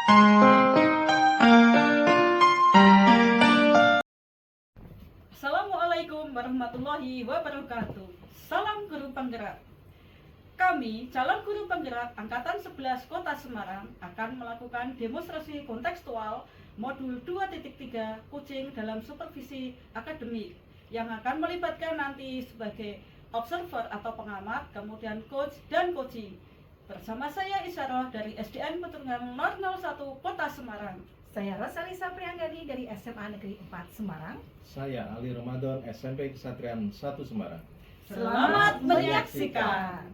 Assalamualaikum warahmatullahi wabarakatuh. Salam guru penggerak. Kami, calon guru penggerak Angkatan 11 Kota Semarang akan melakukan demonstrasi kontekstual modul 2.3 coaching dalam supervisi akademik yang akan melibatkan nanti sebagai observer atau pengamat, kemudian coach dan coaching. Bersama saya Isyarah dari SDN Peturungan Nor 01 Kota Semarang. Saya Rosalisa Prianggani dari SMA Negeri 4 Semarang. Saya Ali Ramadan, SMP Kesatrian 1 Semarang. Selamat menyaksikan.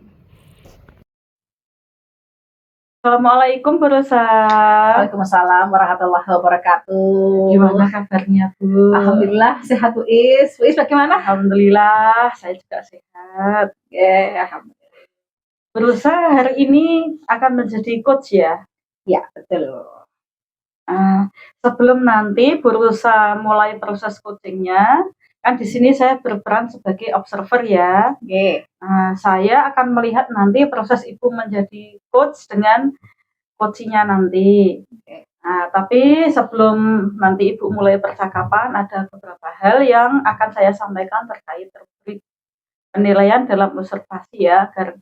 Assalamualaikum Bu Rosa. Waalaikumsalam warahmatullahi wabarakatuh. Gimana kabarnya Bu? Alhamdulillah sehat Bu Is. Bu Is bagaimana? Alhamdulillah, saya juga sehat. Alhamdulillah. Bu Rosa hari ini akan menjadi coach ya? Ya betul. Sebelum nanti Bu Rosa mulai proses coachingnya, kan di sini saya berperan sebagai observer ya. Saya akan melihat nanti proses Ibu menjadi coach dengan coachingnya nanti. Tapi sebelum nanti Ibu mulai percakapan, ada beberapa hal yang akan saya sampaikan terkait rubrik penilaian dalam observasi ya, agar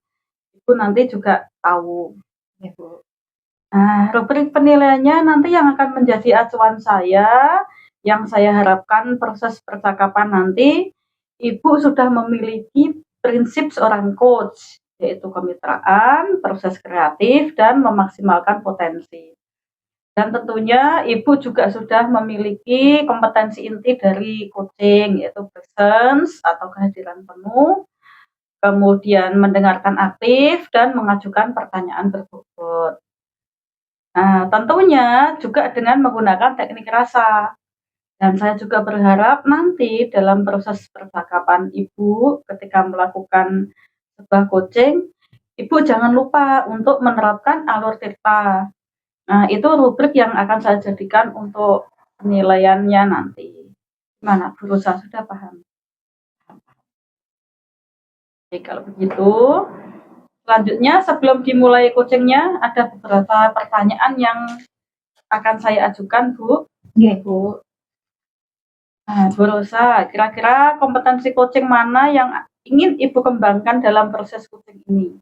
Ibu nanti juga tahu. Ya, Bu. Rubrik penilaiannya nanti yang akan menjadi acuan saya, yang saya harapkan proses percakapan nanti Ibu sudah memiliki prinsip seorang coach, yaitu kemitraan, proses kreatif, dan memaksimalkan potensi. Dan tentunya Ibu juga sudah memiliki kompetensi inti dari coaching, yaitu presence atau kehadiran penuh, kemudian mendengarkan aktif, dan mengajukan pertanyaan berbobot. Tentunya juga dengan menggunakan teknik rasa. Dan saya juga berharap nanti dalam proses percakapan Ibu ketika melakukan sebuah coaching, Ibu jangan lupa untuk menerapkan alur tirta. Itu rubrik yang akan saya jadikan untuk penilaiannya nanti. Gimana Bu Rosa, sudah paham? Oke, kalau begitu, selanjutnya sebelum dimulai coachingnya ada beberapa pertanyaan yang akan saya ajukan Bu. Iya Bu. Bu Rosa, kira-kira kompetensi coaching mana yang ingin Ibu kembangkan dalam proses coaching ini?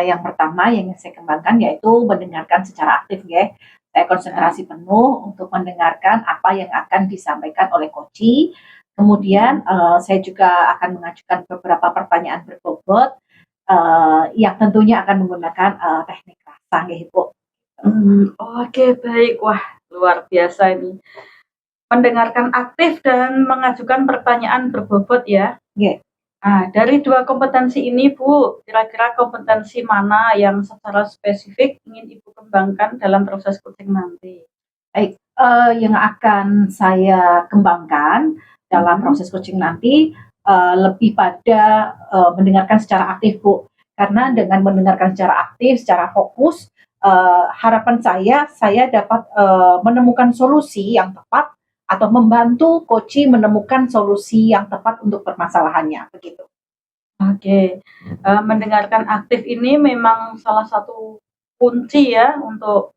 Yang pertama yang ingin saya kembangkan yaitu mendengarkan secara aktif ya. Saya konsentrasi penuh untuk mendengarkan apa yang akan disampaikan oleh coach. Kemudian saya juga akan mengajukan beberapa pertanyaan berbobot yang tentunya akan menggunakan teknik rasa ya Bu. Oke, baik. Wah, luar biasa ini. Mendengarkan aktif dan mengajukan pertanyaan berbobot ya. Yeah. Dari dua kompetensi ini Bu, kira-kira kompetensi mana yang secara spesifik ingin Ibu kembangkan dalam proses coaching nanti? Baik, yang akan saya kembangkan dalam proses coaching nanti lebih pada mendengarkan secara aktif Bu. Karena dengan mendengarkan secara aktif, secara fokus, harapan saya dapat menemukan solusi yang tepat atau membantu coach menemukan solusi yang tepat untuk permasalahannya, begitu. Oke, mendengarkan aktif ini memang salah satu kunci ya untuk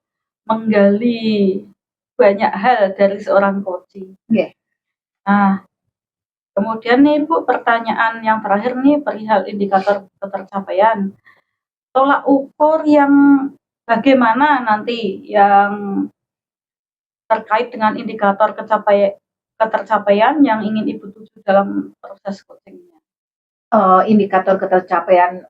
menggali banyak hal dari seorang coach. Yeah. Kemudian nih Bu, pertanyaan yang terakhir nih perihal indikator ketercapaian. Tolak ukur yang bagaimana nanti yang terkait dengan indikator ketercapaian yang ingin Ibu tuju dalam proses coachingnya? Indikator ketercapaian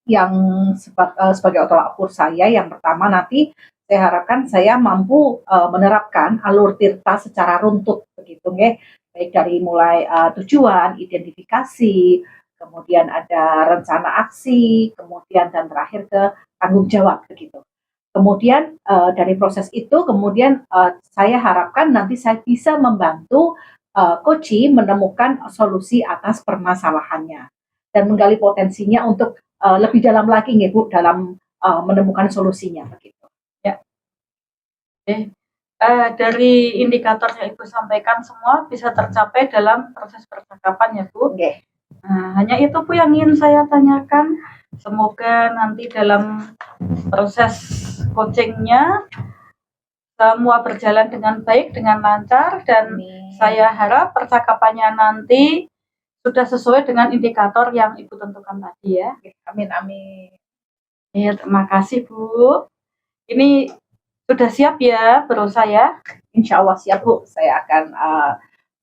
yang sebagai tolak ukur saya, yang pertama nanti saya harapkan saya mampu menerapkan alur tirta secara runtut begitu ya, baik dari mulai tujuan, identifikasi, kemudian ada rencana aksi, kemudian dan terakhir ke tanggung jawab begitu. Kemudian dari proses itu kemudian saya harapkan nanti saya bisa membantu coach menemukan solusi atas permasalahannya dan menggali potensinya untuk lebih dalam lagi nih Bu dalam menemukan solusinya begitu. Ya. Oke. Dari indikator yang Ibu sampaikan semua bisa tercapai dalam proses percakapan ya Bu. Okay. Hanya itu Bu yang ingin saya tanyakan. Semoga nanti dalam proses coachingnya semua berjalan dengan baik, dengan lancar, dan saya harap percakapannya nanti sudah sesuai dengan indikator yang Ibu tentukan tadi ya. Amin, amin. Ya, terima kasih Bu. Ini sudah siap ya berusaha ya? Insya Allah siap Bu. Saya akan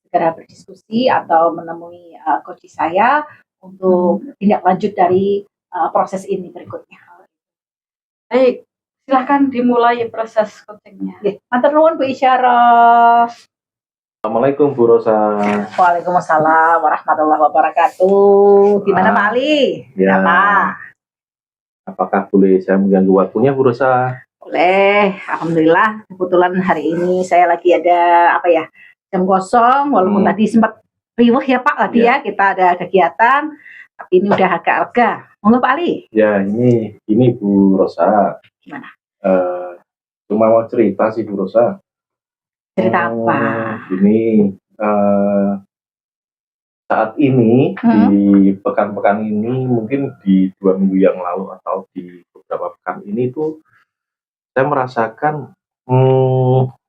segera berdiskusi atau menemui coach saya untuk tindak lanjut dari proses ini berikutnya. Baik, silahkan dimulai proses coachingnya. Matur nuwun Bu Isyarah. Assalamualaikum Bu Rosa. Waalaikumsalam warahmatullahi wabarakatuh. Gimana Pak Ali? Ya. Apa? Apakah boleh saya mengganggu waktunya Bu Rosa? Boleh, alhamdulillah. Kebetulan hari ini saya lagi ada jam kosong. Walaupun tadi sempat riuh ya Pak tadi ya kita ada kegiatan. Tapi ini udah agak lega. Monggo Pak Ali. Ya ini Bu Rosa. Gimana? Cuma mau cerita sih Bu Rosa. Cerita apa? Ini saat ini di pekan-pekan ini, mungkin di 2 minggu yang lalu atau di beberapa pekan ini tuh saya merasakan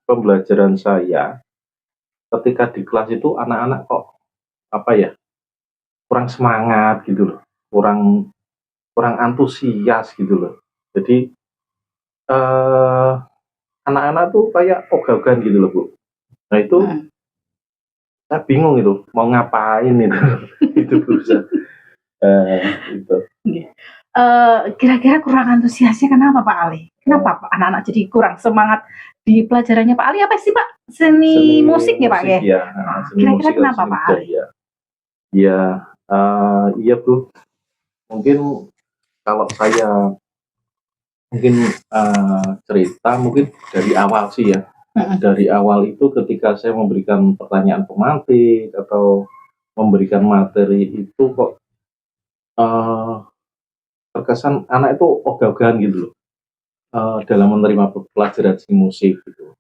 pembelajaran saya ketika di kelas itu anak-anak kok kurang semangat gitu loh, kurang antusias gitu loh. Jadi anak-anak tuh kayak ogah-ogahan gitu loh Bu. Nah itu saya bingung itu mau ngapain itu itu berusaha itu. Kira-kira kurang antusiasnya kenapa Pak Ali? Kenapa Pak anak-anak jadi kurang semangat di pelajarannya Pak Ali? Apa sih Pak? Seni musik ya Pak ya? Kira-kira kenapa Pak Ali? Ya, iya Bu. Mungkin kalau saya cerita mungkin dari awal sih ya. Dari awal itu ketika saya memberikan pertanyaan pemantik atau memberikan materi itu kok terkesan anak itu ogah-ogahan gitu loh dalam menerima pelajaran seni musik gitu.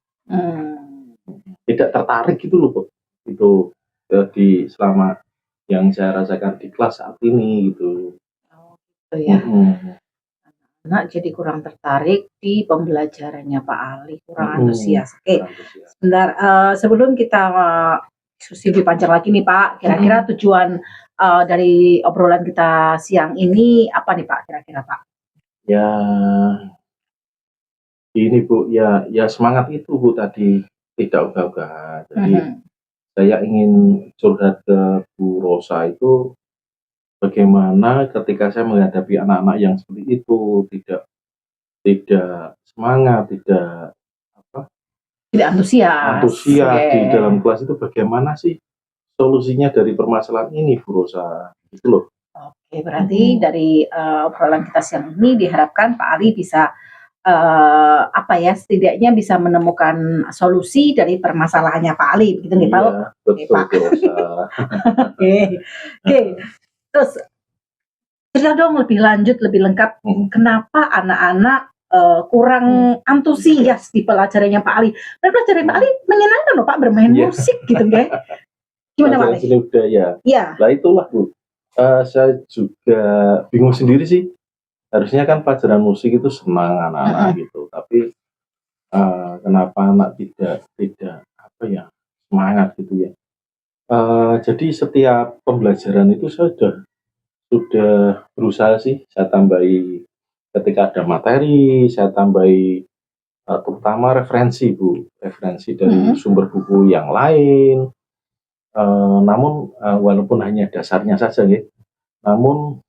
Tidak tertarik gitu loh Pak. Itu di selama yang saya rasakan di kelas saat ini gitu. Oh, gitu ya. Anak jadi kurang tertarik di pembelajarannya Pak Ali, kurang antusias. Oke, sebentar sebelum kita diskusi lebih panjang lagi nih Pak, kira-kira tujuan dari obrolan kita siang ini apa nih Pak kira-kira Pak? Ya, ini Bu, ya semangat itu Bu tadi tidak ogah-ogahan. Jadi saya ingin curhat ke Bu Rosa itu bagaimana ketika saya menghadapi anak-anak yang seperti itu tidak semangat, tidak antusias di dalam kelas itu, bagaimana sih solusinya dari permasalahan ini Bu Rosa? Gitu loh. Oke, berarti dari obrolan kita siang ini diharapkan Pak Ali bisa setidaknya bisa menemukan solusi dari permasalahannya Pak Ali, begitu nih Pak? Betul Pak. Oke. Terus cerita dong lebih lanjut, lebih lengkap, kenapa anak-anak kurang antusias di pelajarannya Pak Ali? Dan pelajaran Pak Ali menyenangkan loh Pak, bermain musik gitu kan? Gimana Pak Ali? Seni budaya. Iya. Nah itulah Bu. Saya juga bingung sendiri sih. Harusnya kan pelajaran musik itu senang anak-anak gitu, tapi kenapa anak tidak semangat gitu ya. Jadi setiap pembelajaran itu saya sudah berusaha sih, saya tambahi ketika ada materi, saya tambahi terutama referensi Bu, referensi dari sumber buku yang lain. Namun walaupun hanya dasarnya saja ya, namun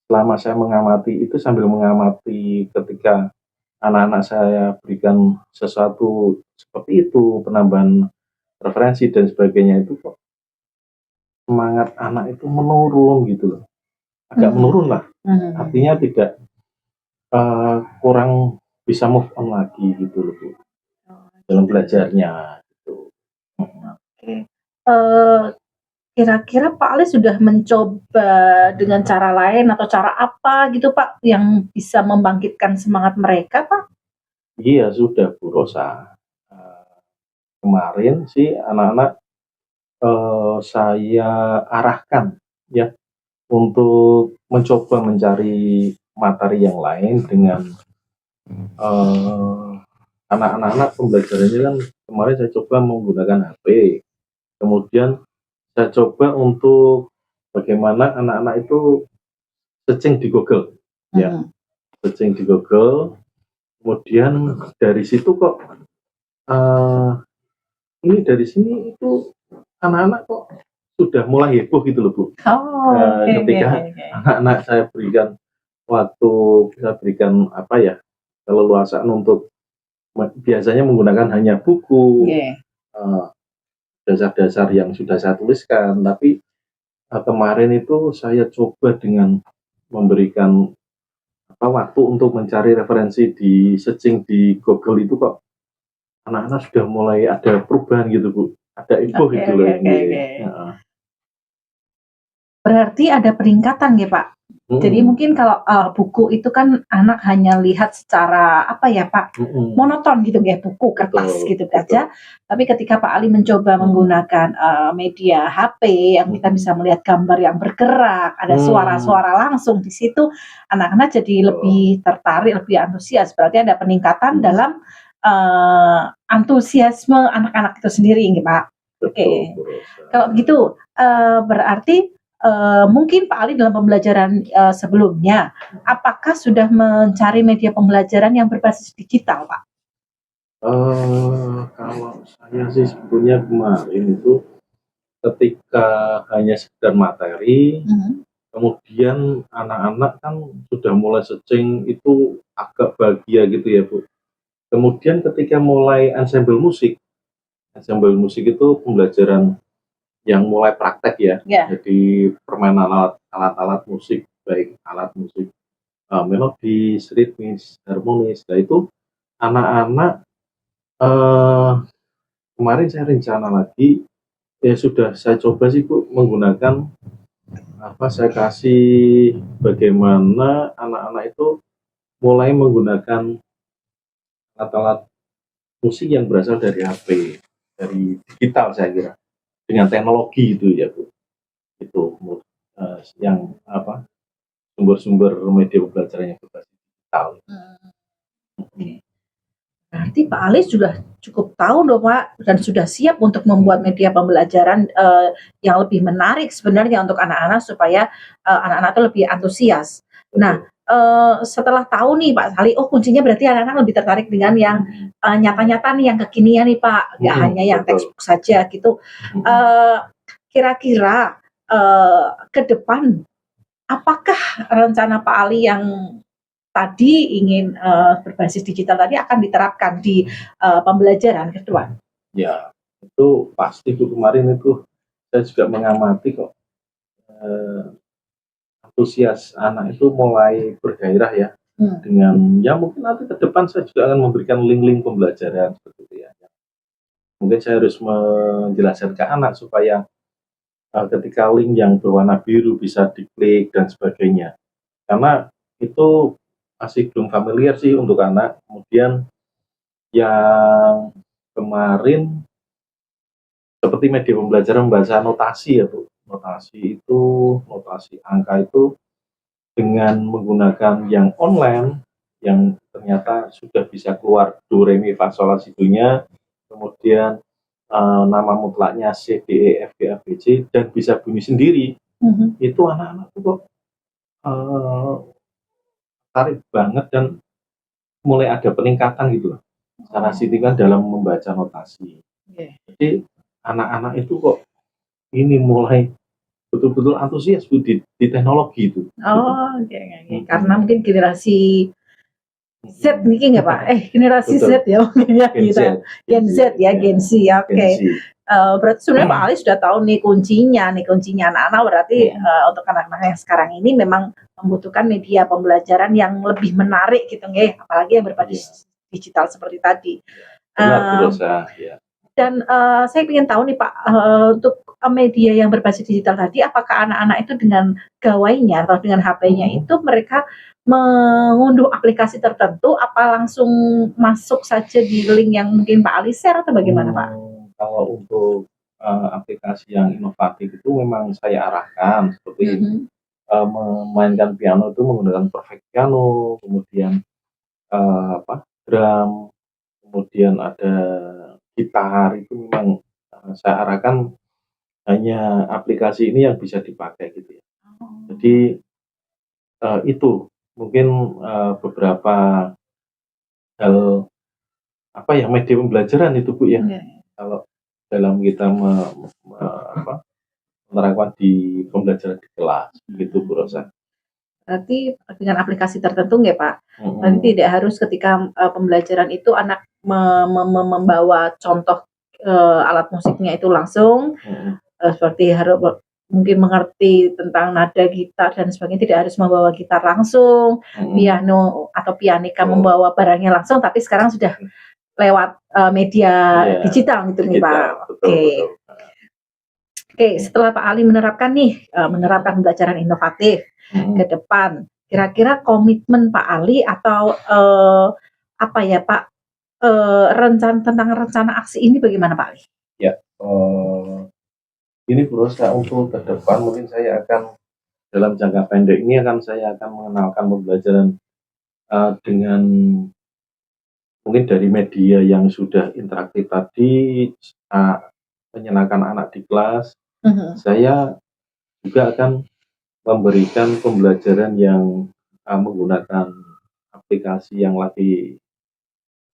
selama saya mengamati itu, sambil mengamati ketika anak-anak saya berikan sesuatu seperti itu, penambahan referensi dan sebagainya, itu kok semangat anak itu menurun gitu loh, agak menurun lah, artinya tidak kurang bisa move on lagi gitu loh Bu, dalam belajarnya gitu. Oke. Kira-kira Pak Ali sudah mencoba dengan cara lain atau cara apa gitu Pak yang bisa membangkitkan semangat mereka Pak? Iya sudah Bu Rosa. Kemarin sih anak-anak saya arahkan ya untuk mencoba mencari materi yang lain dengan anak-anak pembelajarannya kan kemarin saya coba menggunakan HP. Kemudian saya coba untuk bagaimana anak-anak itu searching di Google, ya, searching di Google. Kemudian dari situ kok ini dari sini itu anak-anak kok sudah mulai heboh gitu loh Bu. Ketika anak-anak saya berikan waktu, saya berikan apa ya, keleluasaan untuk biasanya menggunakan hanya buku, dasar-dasar yang sudah saya tuliskan, tapi kemarin itu saya coba dengan memberikan waktu untuk mencari referensi di searching di Google itu kok anak-anak sudah mulai ada perubahan gitu Bu, ada heboh gitu loh. Berarti ada peningkatan ya Pak. Jadi mungkin kalau buku itu kan anak hanya lihat secara apa ya Pak, monoton gitu ya, buku kertas gitu aja. Tapi ketika Pak Ali mencoba menggunakan media HP yang kita bisa melihat gambar yang bergerak, ada suara-suara langsung di situ, anak-anak jadi lebih tertarik, lebih antusias. Berarti ada peningkatan dalam antusiasme anak-anak itu sendiri, gitu Pak. Oke. Kalau begitu berarti mungkin Pak Ali dalam pembelajaran sebelumnya, apakah sudah mencari media pembelajaran yang berbasis digital, Pak? Kalau saya sih sebetulnya kemarin itu ketika hanya sekedar materi, kemudian anak-anak kan sudah mulai searching itu agak bahagia gitu ya Bu. Kemudian ketika mulai ensemble musik itu pembelajaran yang mulai praktek ya, jadi permainan alat-alat musik, baik alat musik melodis, ritmis, harmonis. Nah itu anak-anak kemarin saya rencana lagi, ya sudah saya coba sih Bu menggunakan saya kasih bagaimana anak-anak itu mulai menggunakan alat-alat musik yang berasal dari HP, dari digital saya kira, dengan teknologi itu ya Bu, itu yang sumber-sumber media pembelajaran yang berbasis digital. Berarti Pak Ali sudah cukup tahu dong Pak, dan sudah siap untuk membuat media pembelajaran yang lebih menarik sebenarnya untuk anak-anak supaya anak-anak itu lebih antusias. Nah, setelah tahu nih Pak Ali, kuncinya berarti anak-anak lebih tertarik dengan yang nyata-nyata nih, yang kekinian nih Pak, nggak hanya yang textbook saja gitu. Kira-kira ke depan apakah rencana Pak Ali yang tadi ingin berbasis digital tadi akan diterapkan di pembelajaran kedua? Ya, itu pasti Bu. Kemarin itu saya juga mengamati kok antusias anak itu mulai bergairah ya, dengan ya mungkin nanti ke depan saya juga akan memberikan link-link pembelajaran seperti itu ya. Mungkin saya harus menjelaskan ke anak supaya ketika link yang berwarna biru bisa diklik dan sebagainya, karena itu masih belum familiar sih untuk anak. Kemudian yang kemarin seperti media pembelajaran bahasa notasi ya Bu, notasi angka itu dengan menggunakan yang online, yang ternyata sudah bisa keluar do re mi fa sol la si do nya, kemudian nama mutlaknya C D E F G A B C dan bisa bunyi sendiri. Itu anak-anak itu kok tarik banget dan mulai ada peningkatan gitu loh, secara signifikan dalam membaca notasi. Jadi anak-anak itu kok ini mulai betul-betul antusias Bu di teknologi itu. Karena mungkin generasi Z nih nggak Pak? Generasi Betul. Z ya mungkin ya kita. Gen Z ya, Gen Z. Oke. Berarti sebenarnya Pak Ali sudah tahu nih kuncinya anak-anak. Berarti untuk anak-anak yang sekarang ini memang membutuhkan media pembelajaran yang lebih menarik gitu nggih, apalagi yang berbasis digital seperti tadi. Dan saya ingin tahu nih Pak, untuk media yang berbasis digital tadi, apakah anak-anak itu dengan gawainya atau dengan HP-nya itu mereka mengunduh aplikasi tertentu, apa langsung masuk saja di link yang mungkin Pak Ali share atau bagaimana Pak? Kalau untuk aplikasi yang inovatif itu memang saya arahkan seperti memainkan piano itu menggunakan perfect piano, kemudian drum, kemudian ada gitar, itu memang saya arahkan hanya aplikasi ini yang bisa dipakai gitu ya. Jadi itu mungkin beberapa hal media pembelajaran itu Bu ya. Kalau dalam kita menerapkan di pembelajaran di kelas gitu Bu Rosa. Berarti dengan aplikasi tertentu nggak Pak? Nanti tidak harus ketika pembelajaran itu anak membawa contoh alat musiknya itu langsung, seperti harus mungkin mengerti tentang nada gitar dan sebagainya, tidak harus membawa gitar langsung, piano atau pianika membawa barangnya langsung, tapi sekarang sudah lewat media digital gitu nih Pak. Oke, setelah Pak Ali menerapkan pembelajaran inovatif ke depan, kira-kira komitmen Pak Ali atau rencana aksi ini bagaimana Pak Ali? Ya, ini berusaha untuk ke depan mungkin saya akan dalam jangka pendek ini saya akan mengenalkan pembelajaran dengan mungkin dari media yang sudah interaktif tadi, menyenangkan anak di kelas. Saya juga akan memberikan pembelajaran yang menggunakan aplikasi yang lagi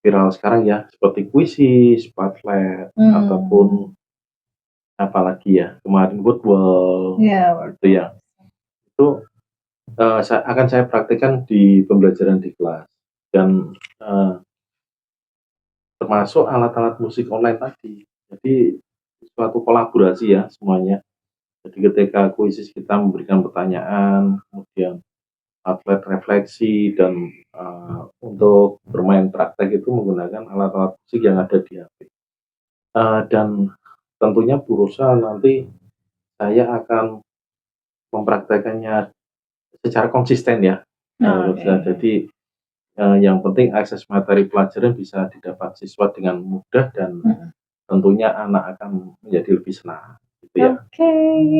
viral sekarang ya, seperti Quizzes, Padlet, ataupun apalagi ya kemarin Woodwall, gitu ya. Itu akan saya praktekkan di pembelajaran di kelas dan termasuk alat-alat musik online tadi. Jadi suatu kolaborasi ya semuanya. Jadi ketika kuisis kita memberikan pertanyaan, kemudian atlet refleksi, dan untuk bermain praktek itu menggunakan alat-alat musik yang ada di HP. Dan tentunya berusaha nanti saya akan mempraktekannya secara konsisten ya. Jadi yang penting akses materi pelajaran bisa didapat siswa dengan mudah dan tentunya anak akan menjadi lebih senang. Oke,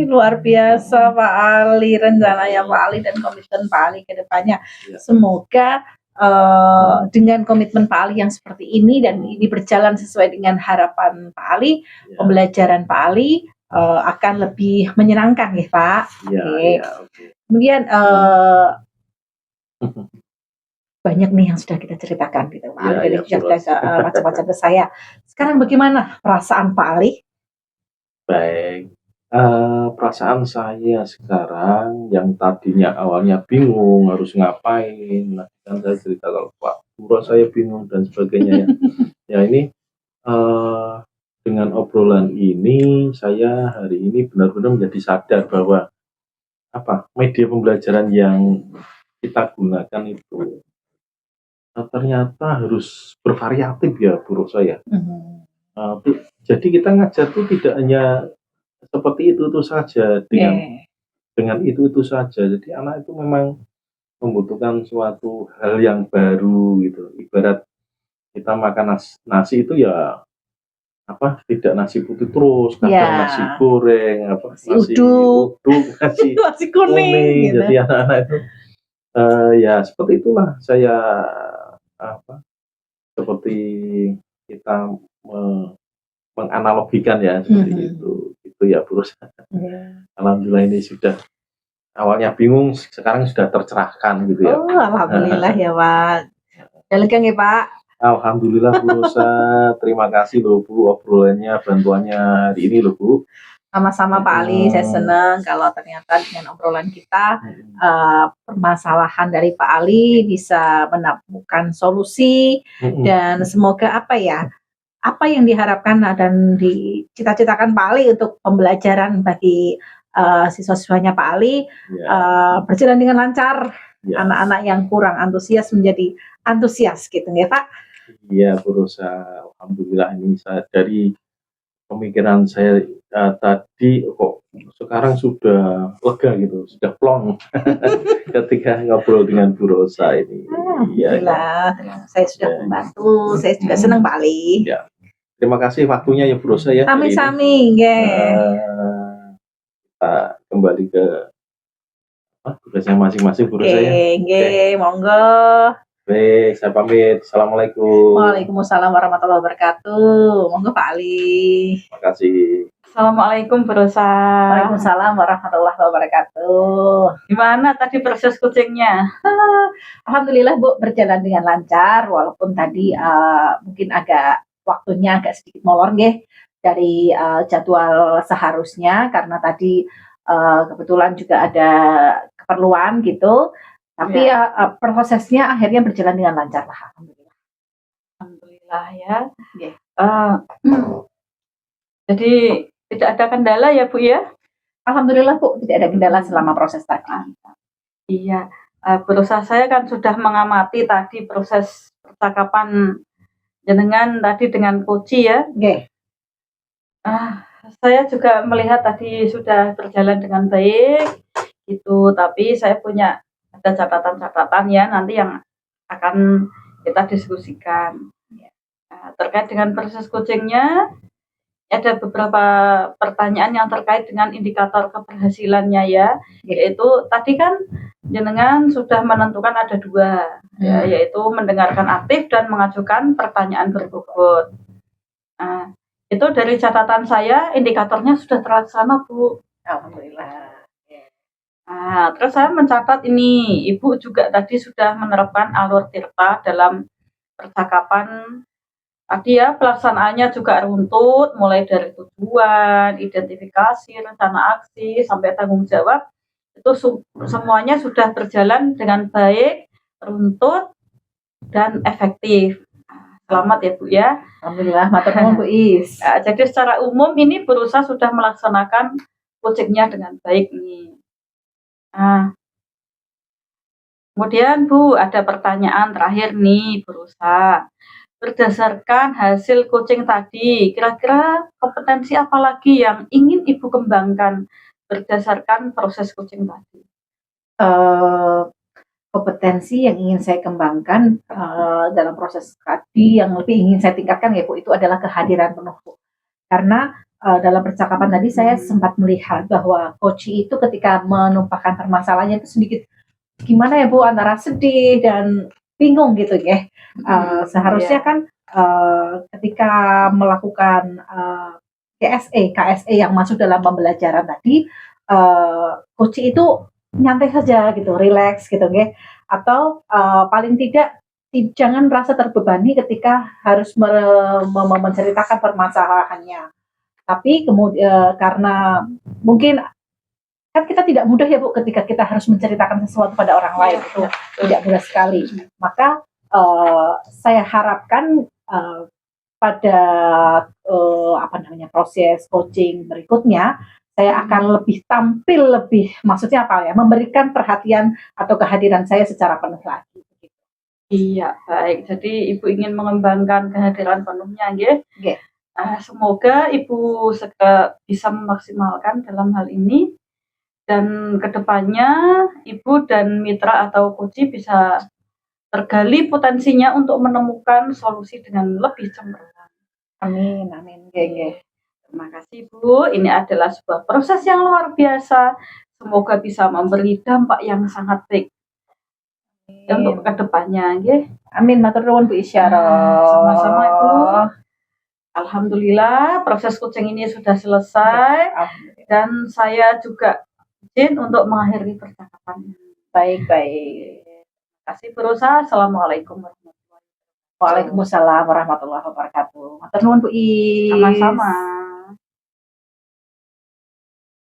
luar biasa Pak Ali, rencananya Pak Ali dan komitmen Pak Ali ke depannya. Semoga dengan komitmen Pak Ali yang seperti ini dan ini berjalan sesuai dengan harapan Pak Ali, pembelajaran Pak Ali akan lebih menyenangkan ya Pak. Kemudian banyak nih yang sudah kita ceritakan gitu Pak Ali, dari macam-macam ke saya. Sekarang bagaimana perasaan Pak Ali? Baik, perasaan saya sekarang yang tadinya awalnya bingung harus ngapain, kan saya cerita kalau Pak Puro saya bingung dan sebagainya ya. Ya ini dengan obrolan ini saya hari ini benar-benar menjadi sadar bahwa media pembelajaran yang kita gunakan itu ternyata harus bervariatif ya Bu Rosa ya. Jadi kita ngajar itu tidak hanya seperti itu saja dengan itu saja. Jadi anak itu memang membutuhkan suatu hal yang baru gitu. Ibarat kita makan nasi itu ya tidak nasi putih terus, kadang nasi goreng, nasi uduk, nasi kuning. Gitu. Jadi anak-anak itu ya seperti itulah saya seperti kita menganalogikan ya seperti itu ya Bu Rosa. Alhamdulillah ini sudah awalnya bingung, sekarang sudah tercerahkan gitu ya. Alhamdulillah ya Pak. Lega ya Pak. Alhamdulillah Bu Rosa, terima kasih loh Bu obrolannya, bantuannya hari ini loh Bu. Sama-sama Pak Ali, saya senang kalau ternyata dengan obrolan kita permasalahan dari Pak Ali bisa menemukan solusi dan semoga apa yang diharapkan dan dicita-citakan Pak Ali untuk pembelajaran bagi siswa-siswanya Pak Ali berjalan dengan lancar. Anak-anak yang kurang antusias menjadi antusias gitu ya Pak. Iya Bu Rosa, alhamdulillah ini dari pemikiran saya tadi kok sekarang sudah lega gitu, sudah plong ketika ngobrol dengan Bu Rosa ini. Saya sudah membantu, saya juga senang Pak Ali. Ya. Terima kasih waktunya ya Bu Rosa ya. Sami-sami, kita kembali ke tugasnya masing-masing guru Oke, saya. nggih, monggo. Baik, saya pamit. Assalamualaikum. Waalaikumsalam warahmatullahi wabarakatuh. Monggo Pak Ali. Terima kasih. Assalamualaikum Bu Rosa. Waalaikumsalam warahmatullahi wabarakatuh. Gimana tadi proses coachingnya? Alhamdulillah Bu, berjalan dengan lancar walaupun tadi mungkin waktunya agak sedikit molor nggih dari jadwal seharusnya karena tadi kebetulan juga ada keperluan gitu. Tapi prosesnya akhirnya berjalan dengan lancar lah. Alhamdulillah. Alhamdulillah ya. Nggih. Jadi tidak ada kendala ya Bu ya? Alhamdulillah Bu, tidak ada kendala selama proses tadi. Iya, berusaha saya kan sudah mengamati tadi proses percakapan jenengan tadi dengan Koci ya. Nggih. Saya juga melihat tadi sudah berjalan dengan baik gitu, tapi saya punya ada catatan-catatan ya nanti yang akan kita diskusikan. Terkait dengan proses coachingnya, ada beberapa pertanyaan yang terkait dengan indikator keberhasilannya ya, yaitu tadi kan jenengan sudah menentukan ada 2, ya, yaitu mendengarkan aktif dan mengajukan pertanyaan berbobot. Itu dari catatan saya indikatornya sudah terlaksana Bu. Alhamdulillah. Terus saya mencatat ini, Ibu juga tadi sudah menerapkan alur tirta dalam percakapan. Tadi ya pelaksanaannya juga runtut, mulai dari tujuan, identifikasi, rencana aksi, sampai tanggung jawab. Itu semuanya sudah berjalan dengan baik, runtut, dan efektif. Selamat ya Bu ya. Alhamdulillah, matur nuwun Bu Is. Jadi secara umum ini berusaha sudah melaksanakan coachingnya dengan baik nih. Kemudian Bu, ada pertanyaan terakhir nih, berusaha. Berdasarkan hasil coaching tadi, kira-kira kompetensi apa lagi yang ingin Ibu kembangkan berdasarkan proses coaching tadi? Kompetensi yang ingin saya kembangkan dalam proses tadi yang lebih ingin saya tingkatkan ya Bu, itu adalah kehadiran penuh Bu. Karena dalam percakapan tadi saya sempat melihat bahwa coach itu ketika menumpahkan permasalahannya itu sedikit gimana ya Bu, antara sedih dan bingung gitu ya. Seharusnya kan ketika melakukan KSE yang masuk dalam pembelajaran tadi, coach itu nyantai saja gitu, relax gitu ya. Atau paling tidak jangan merasa terbebani ketika harus menceritakan permasalahannya. Tapi kemudian karena mungkin kan kita tidak mudah ya Bu ketika kita harus menceritakan sesuatu pada orang lain, itu tidak mudah sekali. Maka saya harapkan pada proses coaching berikutnya saya akan maksudnya apa ya, memberikan perhatian atau kehadiran saya secara penuh lagi. Iya, baik. Jadi Ibu ingin mengembangkan kehadiran penuhnya, nggih? Semoga Ibu bisa memaksimalkan dalam hal ini dan kedepannya Ibu dan mitra atau coach bisa tergali potensinya untuk menemukan solusi dengan lebih cemerlang. Amin. Terima kasih Bu. Ini adalah sebuah proses yang luar biasa. Semoga bisa memberi dampak yang sangat baik untuk kedepannya, nggih. Amin. Matur nuwun Bu Isyarah. Sama-sama Ibu. Alhamdulillah proses coaching ini sudah selesai dan saya juga izin untuk mengakhiri percakapan. Baik. Terima kasih berusaha. Assalamualaikum warahmatullahi wabarakatuh. Waalaikumsalam warahmatullahi wabarakatuh. Matur nuwun Bu Is. Sama-sama.